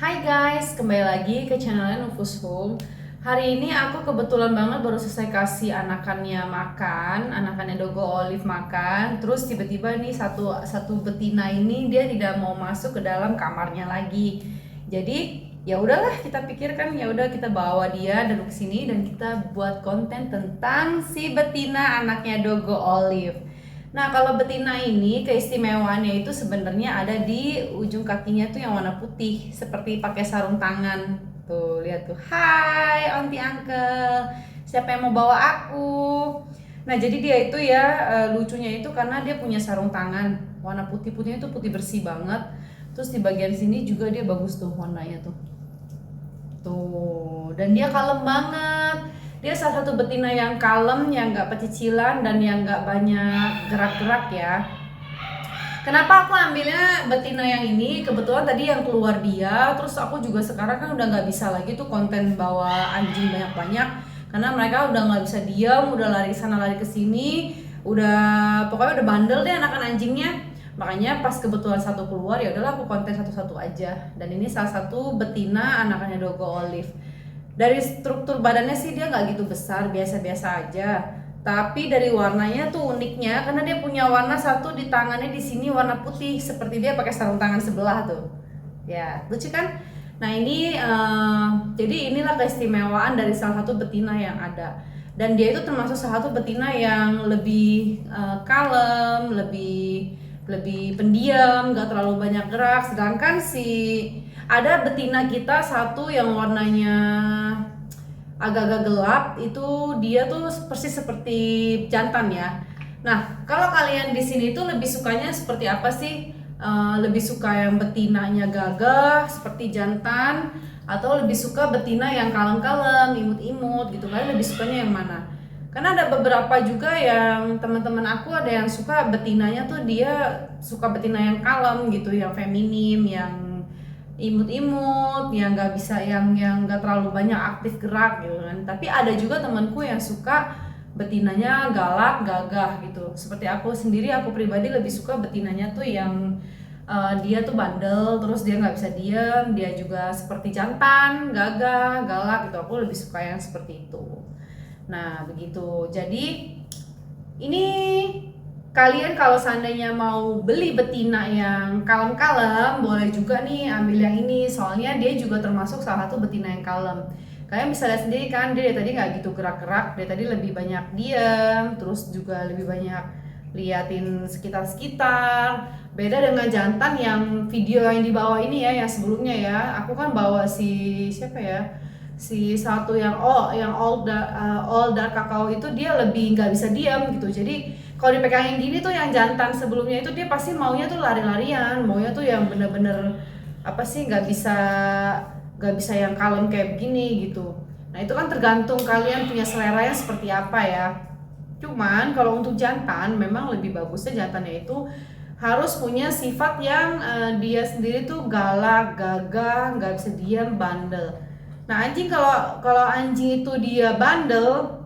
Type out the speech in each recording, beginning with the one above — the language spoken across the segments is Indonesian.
Hai guys, kembali lagi ke channelnya Nufus Home. Hari ini aku kebetulan banget baru selesai kasih anakannya makan, anakannya Dogo Olive makan. Terus tiba-tiba nih satu betina ini dia tidak mau masuk ke dalam kamarnya lagi. Jadi ya udahlah, kita pikirkan ya udah kita bawa dia duduk sini dan kita buat konten tentang si betina anaknya Dogo Olive. Nah, kalau betina ini keistimewaannya itu sebenarnya ada di ujung kakinya tuh yang warna putih, seperti pakai sarung tangan. Tuh, lihat tuh. Hai, Onti Uncle. Siapa yang mau bawa aku? Nah, jadi dia itu ya lucunya itu karena dia punya sarung tangan warna putih-putihnya itu putih bersih banget. Terus di bagian sini juga dia bagus tuh warnanya tuh. Tuh, dan dia kalem banget. Dia salah satu betina yang kalem, yang nggak pecicilan dan yang nggak banyak gerak-gerak ya. Kenapa aku ambilnya betina yang ini? Kebetulan tadi yang keluar dia, terus aku juga sekarang kan udah nggak bisa lagi tuh konten bawa anjing banyak-banyak karena mereka udah nggak bisa diam, udah lari sana lari ke sini, udah pokoknya udah bandel deh anakan anjingnya. Makanya pas kebetulan satu keluar ya udahlah aku konten satu-satu aja. Dan ini salah satu betina anakannya Dogo Olive. Dari struktur badannya sih dia nggak gitu besar, biasa-biasa aja. Tapi dari warnanya tuh uniknya karena dia punya warna satu di tangannya di sini warna putih seperti dia pakai sarung tangan sebelah tuh. Ya, lucu kan? Nah, ini jadi inilah keistimewaan dari salah satu betina yang ada. Dan dia itu termasuk salah satu betina yang lebih kalem, lebih lebih pendiam, nggak terlalu banyak gerak. Sedangkan si ada betina kita satu yang warnanya agak-agak gelap, itu dia tuh persis seperti jantan ya. Nah, kalau kalian di sini tuh lebih sukanya seperti apa sih? Lebih suka yang betinanya gagah seperti jantan atau lebih suka betina yang kalem-kalem, imut-imut gitu? Kalian lebih sukanya yang mana? Karena ada beberapa juga yang teman-teman aku ada yang suka betinanya tuh dia suka betina yang kalem gitu, yang feminim, yang imut-imut, yang nggak bisa yang nggak terlalu banyak aktif gerak gitu kan. Tapi ada juga temanku yang suka betinanya galak, gagah gitu. Seperti aku sendiri, aku pribadi lebih suka betinanya tuh yang dia tuh bandel, terus dia nggak bisa diam, dia juga seperti jantan, gagah, galak gitu. Aku lebih suka yang seperti itu. Nah, begitu. Jadi ini kalian kalau seandainya mau beli betina yang kalem-kalem, boleh juga nih ambil yang ini. Soalnya dia juga termasuk salah satu betina yang kalem. Kalian bisa lihat sendiri kan, dia dari tadi nggak gitu gerak-gerak. Dia tadi lebih banyak diam, terus juga lebih banyak liatin sekitar-sekitar. Beda dengan jantan yang video yang di bawah ini ya, yang sebelumnya ya. Aku kan bawa si siapa ya? Si satu yang all dark kakao itu dia lebih nggak bisa diam gitu. Jadi kalau dipegangin gini tuh yang jantan sebelumnya itu dia pasti maunya tuh lari-larian, maunya tuh yang bener-bener apa sih, nggak bisa yang kalem kayak begini gitu. Nah, itu kan tergantung kalian punya selera yang seperti apa ya. Cuman kalau untuk jantan memang lebih bagusnya jantannya itu harus punya sifat yang dia sendiri tuh galak, gagah, nggak bisa diam, bandel. Nah, anjing kalau kalau anjing itu dia bandel,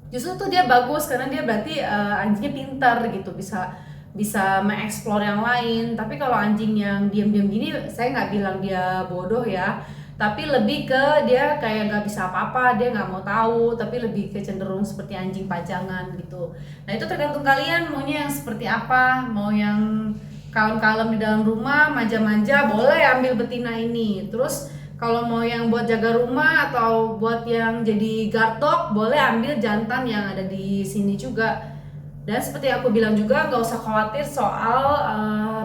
justru tuh dia bagus karena dia berarti anjingnya pintar gitu, bisa bisa mengeksplor yang lain. Tapi kalau anjing yang diam-diam gini, saya nggak bilang dia bodoh ya, tapi lebih ke dia kayak nggak bisa apa-apa, dia nggak mau tahu, tapi lebih ke cenderung seperti anjing pajangan gitu. Nah, itu tergantung kalian maunya yang seperti apa. Mau yang kalem-kalem di dalam rumah, manja-manja, boleh ambil betina ini. Terus kalau mau yang buat jaga rumah atau buat yang jadi guard dog, boleh ambil jantan yang ada di sini juga. Dan seperti aku bilang juga, nggak usah khawatir soal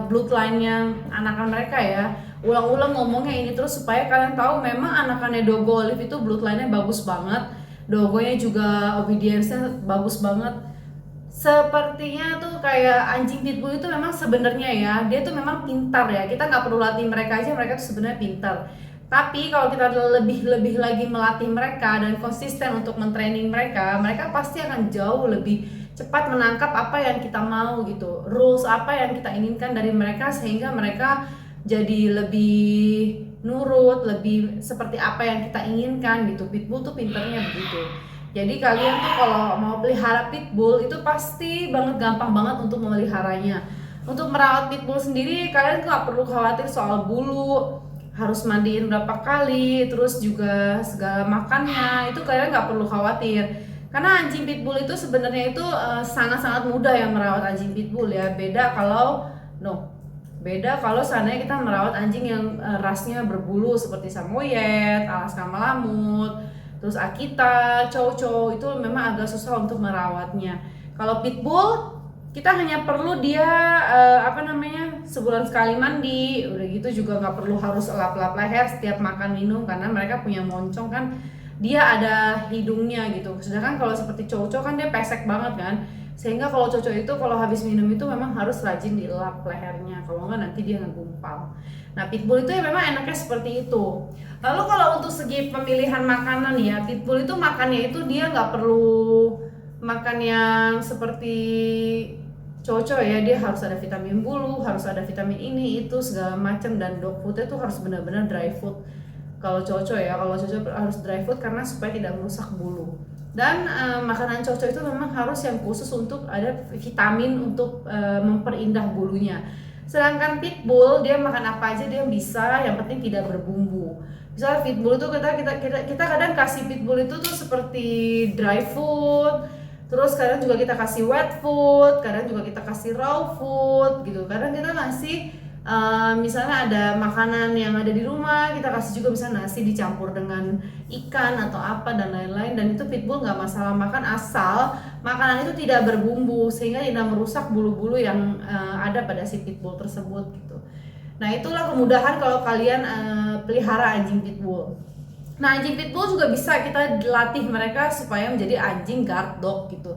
bloodline-nya anakan mereka ya. Ulang-ulang ngomongnya ini terus supaya kalian tahu memang anakannya Dogo Olive itu bloodline-nya bagus banget. Dogonya juga obedience-nya bagus banget. Sepertinya tuh kayak anjing pitbull itu memang sebenarnya ya, dia tuh memang pintar ya. Kita nggak perlu latih mereka aja, mereka tuh sebenarnya pintar. Tapi kalau kita lebih lagi melatih mereka dan konsisten untuk mentraining mereka, mereka pasti akan jauh lebih cepat menangkap apa yang kita mau gitu. Rules apa yang kita inginkan dari mereka sehingga mereka jadi lebih nurut, lebih seperti apa yang kita inginkan gitu. Pitbull tuh pinternya begitu. Jadi kalian tuh kalau mau pelihara pitbull itu pasti banget gampang banget untuk memeliharanya. Untuk merawat pitbull sendiri kalian nggak perlu khawatir soal bulu, harus mandiin berapa kali, terus juga segala makannya itu kalian nggak perlu khawatir. Karena anjing pitbull itu sebenarnya itu sangat-sangat mudah yang merawat anjing pitbull ya. Beda kalau seandainya kita merawat anjing yang rasnya berbulu seperti Samoyed, Alaska Malamut, terus Akita, Chow itu memang agak susah untuk merawatnya. Kalau pitbull kita hanya perlu dia sebulan sekali mandi, udah gitu juga nggak perlu harus lap-lap leher setiap makan minum karena mereka punya moncong kan, dia ada hidungnya gitu. Sedangkan kalau seperti Chow kan dia pesek banget kan, sehingga kalau Chow itu kalau habis minum itu memang harus rajin dilap lehernya, kalau nggak nanti dia ngegumpal. Nah pitbull itu ya memang enaknya seperti itu. Lalu kalau untuk segi pemilihan makanan ya, pitbull itu makannya itu dia nggak perlu makan yang seperti Chow ya, dia harus ada vitamin bulu, harus ada vitamin ini itu segala macam, dan dog foodnya tuh harus benar-benar dry food. Kalau Chow ya, kalau Chow harus dry food karena supaya tidak merusak bulu. Dan makanan Chow itu memang harus yang khusus untuk ada vitamin untuk memperindah bulunya. Sedangkan pitbull dia makan apa aja dia bisa, yang penting tidak berbumbu. Misalnya pitbull itu kita kadang kasih pitbull itu tuh seperti dry food, terus kadang juga kita kasih wet food, kadang juga kita kasih raw food gitu. Kadang kita ngasih misalnya ada makanan yang ada di rumah, kita kasih juga misalnya nasi dicampur dengan ikan atau apa dan lain-lain, dan itu pitbull nggak masalah makan asal makanan itu tidak berbumbu sehingga tidak merusak bulu-bulu yang ada pada si pitbull tersebut gitu. Nah itulah kemudahan kalau kalian pelihara anjing pitbull. Nah anjing pitbull juga bisa kita latih mereka supaya menjadi anjing guard dog gitu.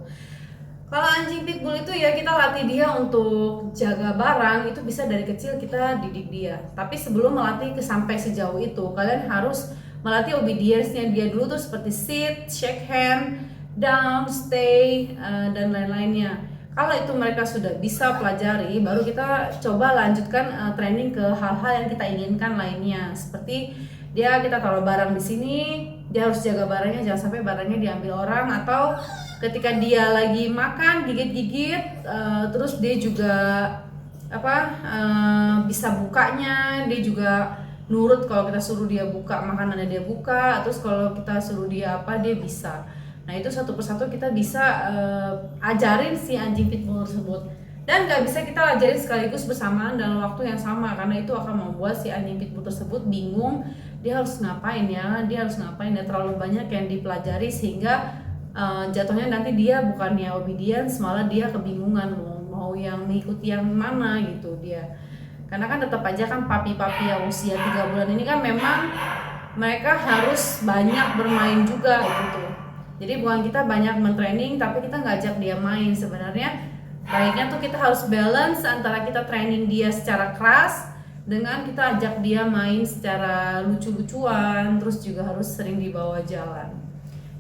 Kalau anjing pitbull itu ya kita latih dia untuk jaga barang, itu bisa dari kecil kita didik dia. Tapi sebelum melatih sampai sejauh itu, kalian harus melatih obedience-nya dia dulu tuh seperti sit, shake hand, down, stay, dan lain-lainnya. Kalau itu mereka sudah bisa pelajari, baru kita coba lanjutkan training ke hal-hal yang kita inginkan lainnya. Seperti kita taruh barang di sini, dia harus jaga barangnya, jangan sampai barangnya diambil orang, atau ketika dia lagi makan gigit-gigit, terus dia juga bisa bukanya, dia juga nurut kalau kita suruh dia buka makanannya dia buka, terus kalau kita suruh dia dia bisa. Nah itu satu persatu kita bisa ajarin si anjing pitbull tersebut, dan nggak bisa kita ajarin sekaligus bersamaan dalam waktu yang sama, karena itu akan membuat si anjing pitbull tersebut bingung dia harus ngapain ya, terlalu banyak yang dipelajari sehingga jatuhnya nanti dia bukannya obedience, malah dia kebingungan mau yang mengikuti yang mana gitu dia. Karena kan tetap aja kan papi-papi yang usia 3 bulan ini kan memang mereka harus banyak bermain juga gitu. Jadi bukan kita banyak mentraining tapi kita ngajak dia main. Sebenarnya baiknya tuh kita harus balance antara kita training dia secara keras dengan kita ajak dia main secara lucu-lucuan, terus juga harus sering dibawa jalan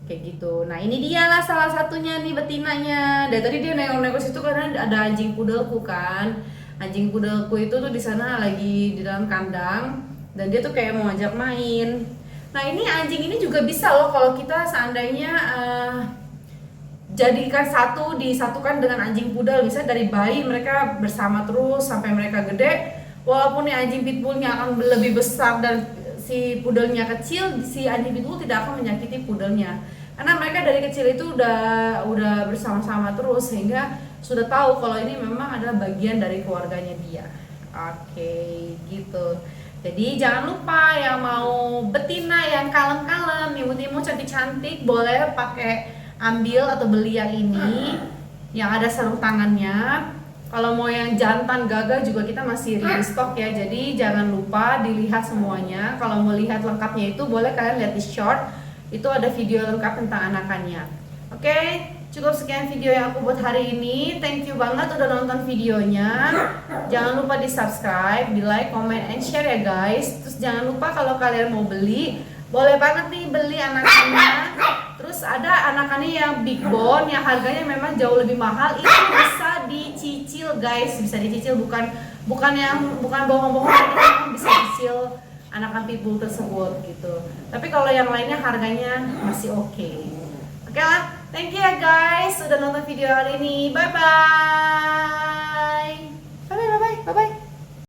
kayak gitu. Nah ini dia lah salah satunya nih betinanya. Dari tadi dia nengok-nengok situ karena ada anjing pudelku kan. Anjing pudelku itu tuh di sana lagi di dalam kandang dan dia tuh kayak mau ajak main. Nah ini anjing ini juga bisa loh kalau kita seandainya jadikan disatukan dengan anjing pudel. Misalnya dari bayi mereka bersama terus sampai mereka gede. Walaupun anjing pitbullnya akan lebih besar dan si pudelnya kecil, si anjing pitbull tidak akan menyakiti pudelnya. Karena mereka dari kecil itu udah bersama-sama terus sehingga sudah tahu kalau ini memang adalah bagian dari keluarganya dia. Oke, gitu. Jadi jangan lupa yang mau betina yang kalem-kalem, imut-imut, cantik-cantik, boleh ambil atau beli yang ini yang ada sarung tangannya. Kalau mau yang jantan gagah juga kita masih restock ya, jadi jangan lupa dilihat semuanya. Kalau mau lihat lengkapnya itu boleh kalian lihat di short, itu ada video lengkap tentang anakannya. Oke, cukup sekian video yang aku buat hari ini. Thank you banget udah nonton videonya. Jangan lupa di subscribe, di like, comment, and share ya guys. Terus jangan lupa kalau kalian mau beli, boleh banget nih beli anakannya. Terus ada anakannya yang big bone yang harganya memang jauh lebih mahal, itu bisa dicicil guys, bisa dicicil, bukan bohong-bohong, kita bisa cicil anakan pitbull tersebut gitu. Tapi kalau yang lainnya harganya masih oke. Oke lah, thank you ya guys udah nonton video hari ini. Bye bye.